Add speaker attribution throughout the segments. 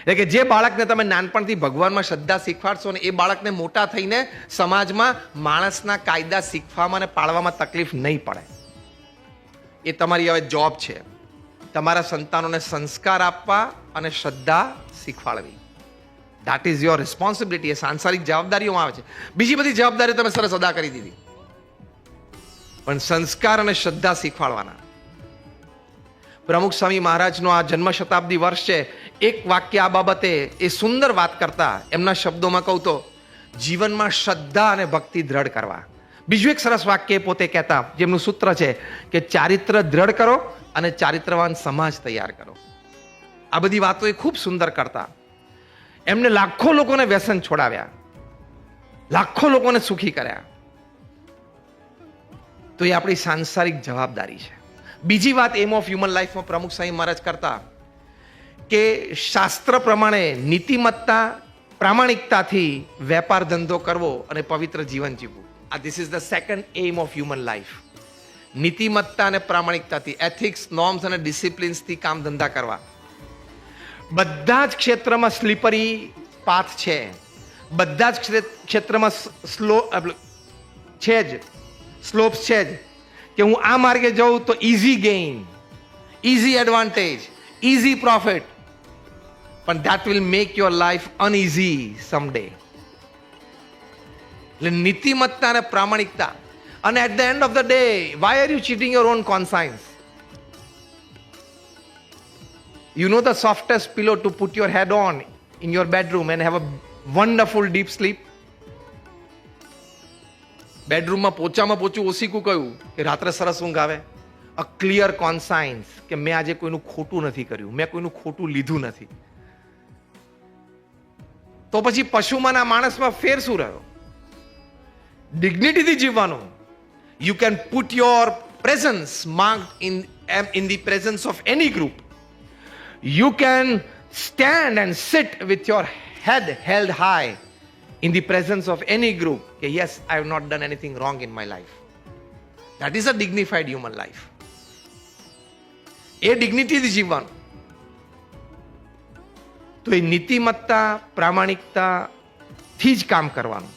Speaker 1: એટલે કે જે બાળકને તમે નાનપણથી ભગવાનમાં શ્રદ્ધા શીખવાડશો ને એ બાળકને મોટા થઈને સમાજમાં માણસના કાયદા શીખવામાં અને પાળવામાં તકલીફ નહીં પડે. એ તમારી હવે જોબ છે, તમારા સંતાનોને સંસ્કાર આપવા અને શ્રદ્ધા શીખવાડવી. That is your responsibility. એ સાંસારિક જવાબદારીઓમાં આવે છે. બીજી બધી જવાબદારીઓ તમે સરસ અદા કરી દીધી, પણ સંસ્કાર અને શ્રદ્ધા શીખવાડવાના. પ્રમુખ સ્વામી મહારાજનો આ જન્મ શતાબ્દી વર્ષ છે. એક વાક્ય આ બાબતે એ સુંદર વાત કરતા, એમના શબ્દોમાં કહું તો જીવનમાં શ્રદ્ધા અને ભક્તિ દ્રઢ કરવા. બીજું એક સરસ વાક્ય પોતે કહેતા, જેમનું સૂત્ર છે કે ચારિત્ર દ્રઢ કરો અને ચારિત્રવાન સમાજ તૈયાર કરો. આ બધી વાતો એ ખૂબ સુંદર કરતા. એમને લાખો લોકોને વ્યસન છોડાવ્યા, લાખો લોકોને સુખી કર્યા. તો એ આપણી સાંસારિક જવાબદારી છે. બીજી વાત એમ ઓફ હ્યુમન લાઈફમાં પ્રમુખ સ્વામી મહારાજ કરતા કે શાસ્ત્ર પ્રમાણે નીતિમત્તા, પ્રામાણિકતાથી વેપાર ધંધો કરવો અને પવિત્ર જીવન જીવવું. This is the second aim of human life. નીતિમત્તા અને પ્રામાણિકતાથી, એથિક્સ, નોર્મ્સ અને ડિસિપ્લિન્સથી કામ ધંધા કરવા. બધા જ ક્ષેત્રમાં સ્લીપરી પાથ છે, બધા જ ક્ષેત્રમાં સ્લોપ્સ છે જ કે હું આ માર્ગે જાઉં તો easy gain, easy advantage, easy profit, પણ that will make your life uneasy someday. એટલે નીતિમત્તા અને પ્રામાણિકતા. અને at the end of the day, why are you cheating your own conscience? You know the softest pillow to put your head on in your bedroom and have a wonderful deep sleep? બેડરૂમમાં પોચામાં પોચું ઓસીકું કયું કે રાત્રે સરસ ઊંઘ આવે? અ clear કોન્સાયન્સ કે મેં આજે કોઈનું ખોટું નથી કર્યું, મેં કોઈનું ખોટું લીધું નથી. તો પછી પશુમાં ના માણસમાં ફેર શું રહ્યો? ડિગ્નિટીથી જીવવાનું. You can put your presence marked in the presence of any group. You can stand and sit with your head held high in the presence of any group. Yes, I have not done anything wrong in my life. That is a dignified human life. એ ડિગ્નિટીથી જીવવાનું. તો એ નીતિમત્તા, પ્રામાણિકતાથી જ કામ કરવાનું.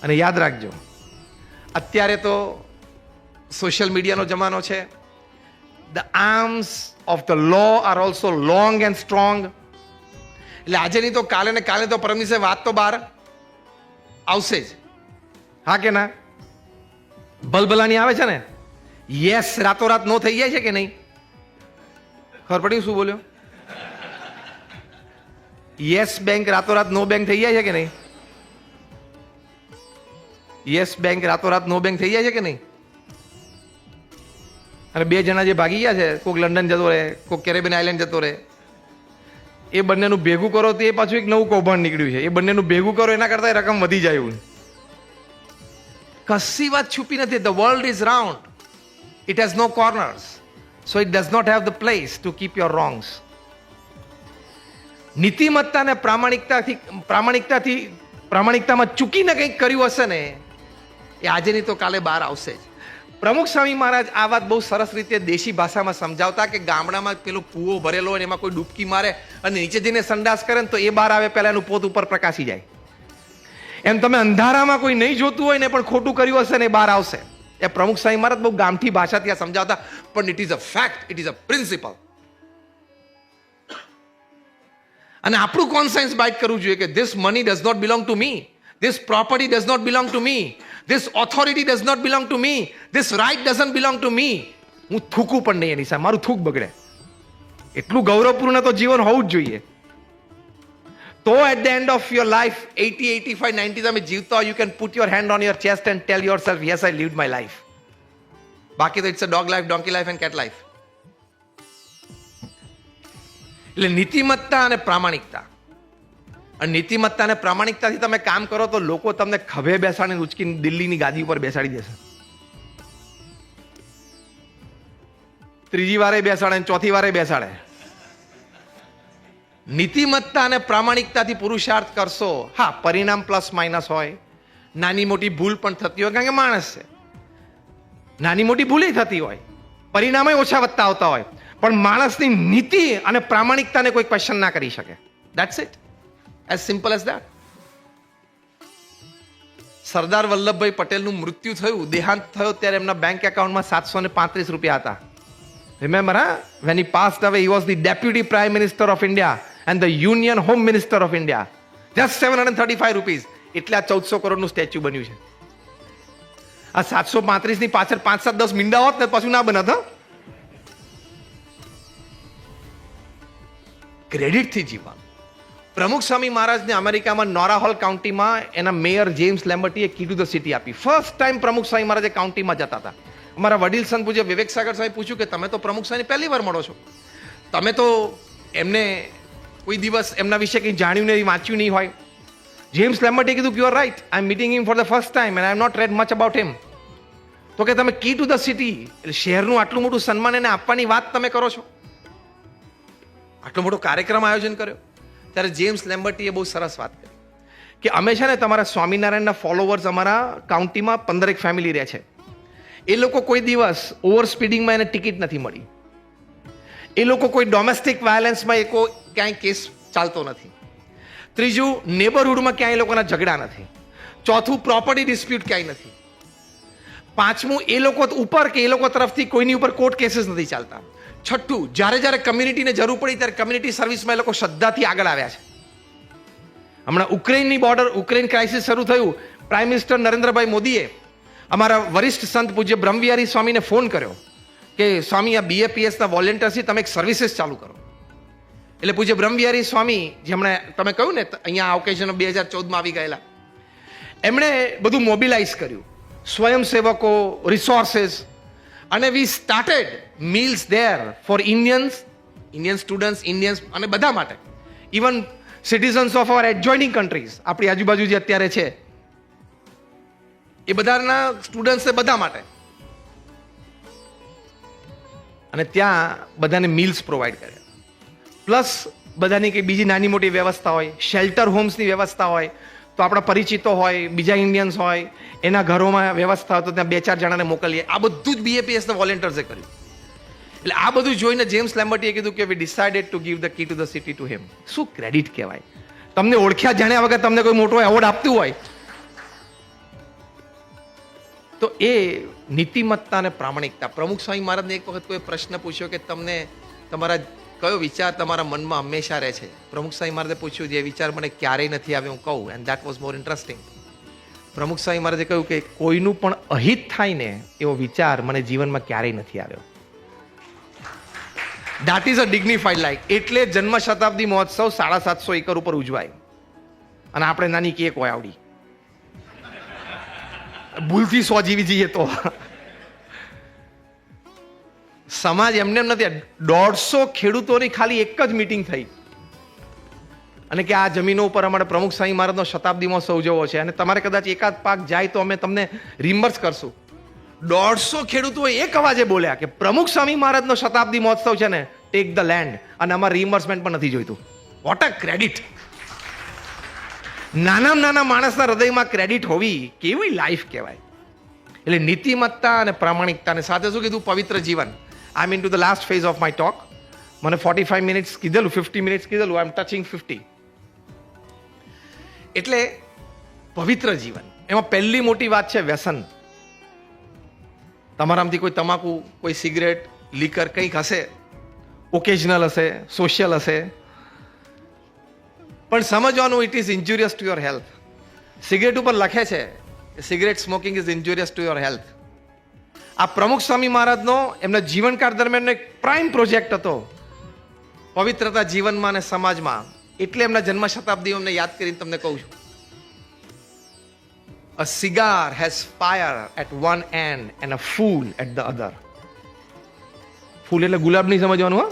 Speaker 1: અને યાદ રાખજો, અત્યારે તો સોશિયલ મીડિયાનો જમાનો છે. The arms of the law are also long and strong. એટલે આજે નહીં તો કાલે ને કાલે તો પરમ દિવસે વાત તો બહાર આવશે જ. હા કે ના? ભલભલાની આવે છે ને, યસ રાતોરાત નો થઈ જાય છે કે નહીં? ખબર પડી શું બોલ્યો? યસ બેંક રાતોરાત નો બેંક થઈ જાય છે કે નહીં? યસ બેંક રાતોરાત નો બેંક થઈ જાય છે કે નહીં? અને બે જણા જે ભાગી ગયા છે, કોઈક લંડન જતો રહે, કોઈક કેરેબિયન આઇલેન્ડ જતો રહે, એ બંનેનું ભેગું કરો તો એ પાછું એક નવું કૌભાંડ નીકળ્યું છે. એ બંનેનું ભેગું કરો એના કરતાં રકમ વધી જાય એવું. કશી વાત છુપી નથી. The world is round, it has no corners, so it does not have the place to keep your wrongs. નીતિમત્તા અને પ્રામાણિકતામાં ચૂકીને કંઈક કર્યું હશે ને, એ આજે નહીં તો કાલે બહાર આવશે જ. પ્રમુખ સ્વામી મહારાજ આ વાત બહુ સરસ રીતે દેશી ભાષામાં સમજાવતા કે ગામડામાં પેલો કૂવો ભરેલો હોય એમાં કોઈ ડૂબકી મારે અને નીચે જઈને સંડાસ કરે ને તો એ બહાર આવે પહેલા એનું પોત ઉપર પ્રકાશી જાય. એમ તમે અંધારામાં કોઈ નહીં જોતું હોય ને પણ ખોટું કર્યું હશે ને એ બહાર આવશે. એ પ્રમુખ સ્વામી મહારાજ બહુ ગામઠી ભાષાથી આ સમજાવતા, પણ it is a fact, it is a principle. અને આપણું કોન્સાયન્સ બાઇટ કરવું જોઈએ કે this money does not belong to me, this property does not belong to me, this authority does not belong to me, this right doesn't belong to me. હું થૂકું પણ નહીં એની સામે, મારું થૂક બગડે. એટલું ગૌરવપૂર્ણ તો જીવન હોવું જ જોઈએ. તો at the end of your life 80, 85, 90 તમે જીવતા હોય, you can put your hand on your chest and tell yourself, yes I lived my life. બાકી તો it's a dog life, donkey life and cat life. એટલે નીતિમત્તા અને પ્રામાણિકતા. અને નીતિમત્તા અને પ્રામાણિકતાથી તમે કામ કરો તો લોકો તમને ખભે બેસાડીને ઉચકીને દિલ્હીની ગાદી ઉપર બેસાડી દેશે. ત્રીજી વારે બેસાડે, ચોથી વારે બેસાડે. નીતિમત્તા અને પ્રામાણિકતાથી પુરુષાર્થ કરશો, હા પરિણામ પ્લસ માઇનસ હોય, નાની મોટી ભૂલ પણ થતી હોય, કારણ કે માણસ છે, નાની મોટી ભૂલે થતી હોય, પરિણામે ઓછા વધતા આવતા હોય, પણ માણસની નીતિ અને પ્રામાણિકતાને કોઈ ક્વેશ્ચન ના કરી શકે. That's it, as simple as that. Sardar Vallabhbhai પટેલનું મૃત્યુ થયું, દેહાંત થયો, ત્યારે એમના બેંક એકાઉન્ટમાં 735 રૂપિયા હતા. Remember, when he passed away, he was the deputy prime minister of India and the union home minister of India. Just 735 rupees. એટલે આ 1400 કરોડનું સ્ટેચ્યુ બન્યું છે. આ 735 ની પાછળ 5-7-10 મીંડા હોત ને પાછું ના બનત. ક્રેડિટથી જીવવાનું. પ્રમુખ સ્વામી મહારાજને અમેરિકામાં નોરાહોલ કાઉન્ટીમાં એના મેયર જેમ્સ લેમ્બર્ટીએ કી ટુ ધ સિટી આપી. ફર્સ્ટ ટાઈમ પ્રમુખ સ્વામી મહારાજે કાઉન્ટીમાં જતા હતા. અમારા વડીલ સંત પૂજ્ય વિવેક સાગર સાહેબ પૂછ્યું કે તમે તો પ્રમુખ સ્વામીને પહેલી વાર મળો છો, તમે તો એમને કોઈ દિવસ એમના વિશે કંઈ જાણ્યું નહીં, વાંચ્યું નહીં હોય. જેમ્સ લેમ્બર્ટીએ કીધું you are right, I am meeting him for the first time and I have not read much about him. તો કે તમે કી ટુ ધ સિટી, એટલે શહેરનું આટલું મોટું સન્માન એને આપવાની વાત તમે કરો છો, આટલો મોટો કાર્યક્રમ આયોજન કર્યો. ત્યારે જેમ્સ લેમ્બર્ટીએ બહુ સરસ વાત કરી કે અમે છે ને તમારા સ્વામિનારાયણના ફોલોવર્સ અમારા કાઉન્ટીમાં 15 ફેમિલી રહે છે. એ લોકો કોઈ દિવસ ઓવર સ્પીડિંગમાં એને ટિકિટ નથી મળી. એ લોકો કોઈ ડોમેસ્ટિક વાયોલન્સમાં એ ક્યાંય કેસ ચાલતો નથી. ત્રીજું, નેબરહુડમાં ક્યાંય એ લોકોના ઝઘડા નથી. ચોથું, પ્રોપર્ટી ડિસ્પ્યુટ ક્યાંય નથી. પાંચમું, એ લોકો ઉપર કે એ લોકો તરફથી કોઈની ઉપર કોર્ટ કેસીસ નથી ચાલતા. છઠ્ઠું, જ્યારે કમ્યુનિટીને જરૂર પડી ત્યારે કમ્યુનિટી સર્વિસમાં એ લોકો શ્રદ્ધાથી આગળ આવ્યા છે. હમણાં ઉક્રેન ક્રાઇસિસ શરૂ થયું, પ્રાઇમ મિનિસ્ટર નરેન્દ્રભાઈ મોદીએ અમારા વરિષ્ઠ સંત પૂજ્ય બ્રહ્મવિહારી સ્વામીને ફોન કર્યો કે સ્વામી આ BAPSના વોલેન્ટિયર્સથી તમે એક સર્વિસીસ ચાલુ કરો. એટલે પૂજ્ય બ્રહ્મવિહારી સ્વામી, જે હમણાં તમે કહ્યું ને અહીંયા આ ઓકેઝન 2014માં આવી ગયેલા, એમણે બધું મોબિલાઇઝ કર્યું, સ્વયંસેવકો, રિસોર્સિસ, અને we started meals there four Indian students, Indians અને બધા માટે, even citizens of our adjoining countries, આપણી આજુબાજુ જે અત્યારે છે એ બધાના સ્ટુડન્ટ્સ બધા માટે. અને ત્યાં બધાને મીલ્સ પ્રોવાઈડ કર્યા. પ્લસ બધાની કંઈ બીજી નાની મોટી વ્યવસ્થા હોય, શેલ્ટર હોમ્સની વ્યવસ્થા હોય, તો આપણા પરિચિતો હોય, બીજા ઇન્ડિયન્સ હોય, એના ઘરોમાં વ્યવસ્થા હોય તો ત્યાં 2-4 જણાને મોકલીએ. આ બધું જ BAPSના વોલેન્ટિયર્સે કર્યું. એટલે આ બધું જોઈને જેમ્સ લેમ્બર્ટીએ કીધું કે we decided to give the key to the city to him. શું ક્રેડિટ કહેવાય! તમને ઓળખ્યા જાણ્યા વગર તમને કોઈ મોટો એવોર્ડ આપતું હોય તો એ નીતિમત્તા અને પ્રામાણિકતા. પ્રમુખ સ્વામી મહારાજને એક વખત કોઈ પ્રશ્ન પૂછ્યો કે તમને તમારા કયો વિચાર તમારા મનમાં હંમેશા રહે છે? પ્રમુખ સ્વામી મહારાજે પૂછ્યું, જે વિચાર મને ક્યારેય નથી આવ્યો હું કહું, and that was more interesting. પ્રમુખ સ્વામી મહારાજે કહ્યું કે કોઈનું પણ અહિત થાય ને એવો વિચાર મને જીવનમાં ક્યારેય નથી આવ્યો. That is a ડિગ્નિફાઈડ life. એટલે જન્મ શતાબ્દી મહોત્સવ 750 એકર ઉપર ઉજવાય અને આપણે નાની કેક હોય આવડી, ભૂલથી 100 જીવી જઈએ તો. સમાજ એમને એમ નથી. 150 ખેડૂતોની ખાલી એક જ મીટિંગ થઈ અને કે આ જમીનો ઉપર અમારે પ્રમુખ સ્વામી મહારાજનો શતાબ્દી મહોત્સવ ઉજવવો છે અને તમારે કદાચ એકાદ પાક જાય તો અમે તમને રિમ્બર્સ કરશું. 150 ખેડૂતોએ એક અવાજે બોલ્યા કે પ્રમુખ સ્વામી મહારાજનો શતાબ્દી મહોત્સવ છે ને, ટેક ધ લેન્ડ, અને અમારે રિમ્બર્સમેન્ટ પણ નથી જોઈતું. What a credit! નાનામાં નાના માણસના હૃદયમાં ક્રેડિટ હોવી કેવી લાઈફ કહેવાય. એટલે નીતિમત્તા અને પ્રામાણિકતાને સાથે શું કીધું? પવિત્ર જીવન. I mean to the last phase of my talk. મને 45 મિનિટ્સ કીધેલું, 50 મિનિટ્સ કીધેલું, આઈ એમ ટચિંગ 50. એટલે પવિત્ર જીવન, એમાં પહેલી મોટી વાત છે વ્યસન. તમારામાંથી કોઈ તમાકુ, કોઈ સિગરેટ, લીકર કંઈક હશે, ઓકેઝનલ હશે, સોશિયલ હશે, પણ સમજવાનું it is injurious to your health. Cigarette ઉપર લખે છે cigarette smoking is injurious to your health. આ પ્રમુખ સ્વામી મહારાજનો એમના જીવનકાળ દરમિયાન એક પ્રાઇમ પ્રોજેક્ટ હતો પવિત્રતા જીવનમાં અને સમાજમાં. એટલે એમના જન્મ શતાબ્દી અમને યાદ કરીને તમને કહું છું. A cigar has fire at one end and a fool at the other. ફૂલ એટલે ગુલાબ નહીં સમજવાનું, હા?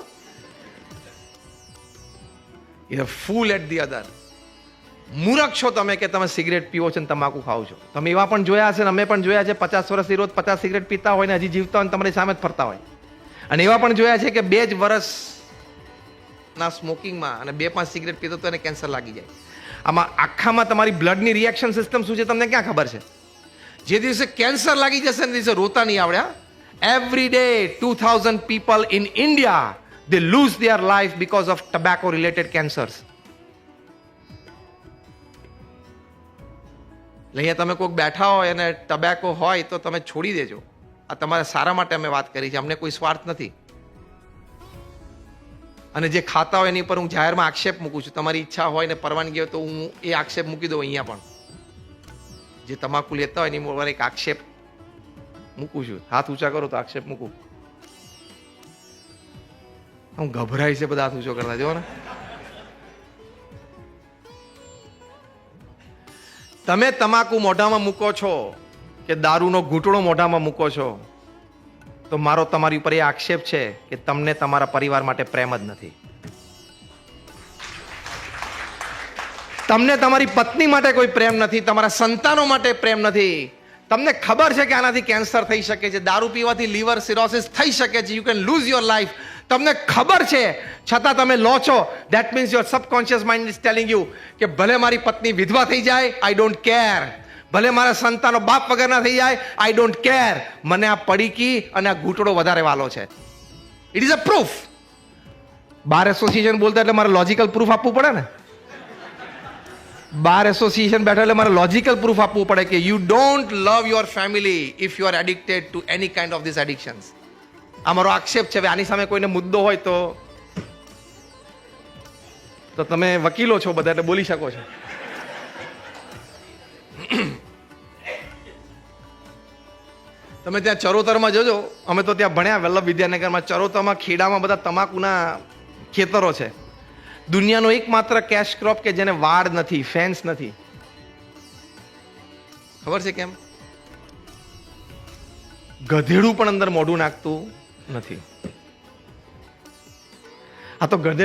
Speaker 1: Is a fool at the other. મૂરખ છો તમે કે તમે સિગરેટ પીવો છો ને તમાકુ ખાઓ છો. તમે એવા પણ જોયા હશે ને અમે પણ જોયા છે, 50 વર્ષથી રોજ 50 સિગરેટ પીતા હોય ને હજી જીવતા હોય ને તમારી સામે જ ફરતા હોય. અને એવા પણ જોયા છે કે 2 જ વર્ષના સ્મોકિંગમાં અને 2-5 સિગરેટ પીતો તો એને કેન્સર લાગી જાય. આમાં આખામાં તમારી બ્લડની રિએક્શન સિસ્ટમ શું છે તમને ક્યાં ખબર છે? જે દિવસે કેન્સર લાગી જશે ને દિવસે રોતા નહીં આવડ્યા. Every day 2000 people in India They lose their life because of tobacco related cancers. અહીંયા તમે કોઈક બેઠા હોય અને ટબેકો હોય તો તમે છોડી દેજો. આ તમારા સારા માટે અમે વાત કરી છે, અમને કોઈ સ્વાર્થ નથી. અને જે ખાતા હોય એની પર હું જાહેરમાં આક્ષેપ મૂકું છું. તમારી ઈચ્છા હોય ને પરવાનગી હોય તો હું એ આક્ષેપ મૂકી દઉં અહીંયા પણ. જે તમાકુ લેતા હોય એની પર એક આક્ષેપ મૂકું છું. હાથ ઊંચા કરો તો આક્ષેપ મૂકું. હું ગભરાય છે બધા હાથ ઊંચો કરતા, જો ને. તમે તમાકુ મોઢામાં મૂકો છો કે દારૂનો ઘૂંટડો મોઢામાં મૂકો છો તો મારો તમારી ઉપર એ આક્ષેપ છે કે તમને તમારા પરિવાર માટે પ્રેમ જ નથી. તમને તમારી પત્ની માટે કોઈ પ્રેમ નથી, તમારા સંતાનો માટે પ્રેમ નથી. તમને ખબર છે કે આનાથી કેન્સર થઈ શકે છે, દારૂ પીવાથી લીવર સિરોસિસ થઈ શકે છે, you can lose your life. તમને ખબર છે છતાં તમે લો છો. That means your subconscious mind is telling you કે ભલે મારી પત્ની વિધવા થઈ જાય, આઈ ડોન્ટ કેર. ભલે મારા સંતાનો બાપ વગરના થઈ જાય, આઈ ડોન્ટ કેર. મને આ પડીકી અને આ ઘૂંટડો વધારે વાલો છે. It is a proof. Bar association બોલતા એટલે મારે લોજિકલ પ્રૂફ આપવું પડે ને. બાર એસોસિએશન બેઠા એટલે મારે લોજિકલ પ્રૂફ આપવું પડે કે you don't love your family if you are addicted to any kind of this addictions. આ મારો આક્ષેપ છે. હવે આની સામે કોઈને મુદ્દો હોય તો તમે વકીલો છો બધા એટલે બોલી શકો છો. તમે ત્યાં ચરોતરમાં જજો. અમે તો ત્યાં ભણ્યા વલ્લભ વિદ્યાનગરમાં. ચરોતરમાં ખેડામાં બધા તમાકુના ખેતરો છે. દુનિયાનો એકમાત્ર કેશ ક્રોપ કે જેને વાડ નથી, ફેન્સ નથી. ખબર છે કેમ? ગધેડું પણ અંદર મોઢું નાખતું નથી. આ તો ગધેડું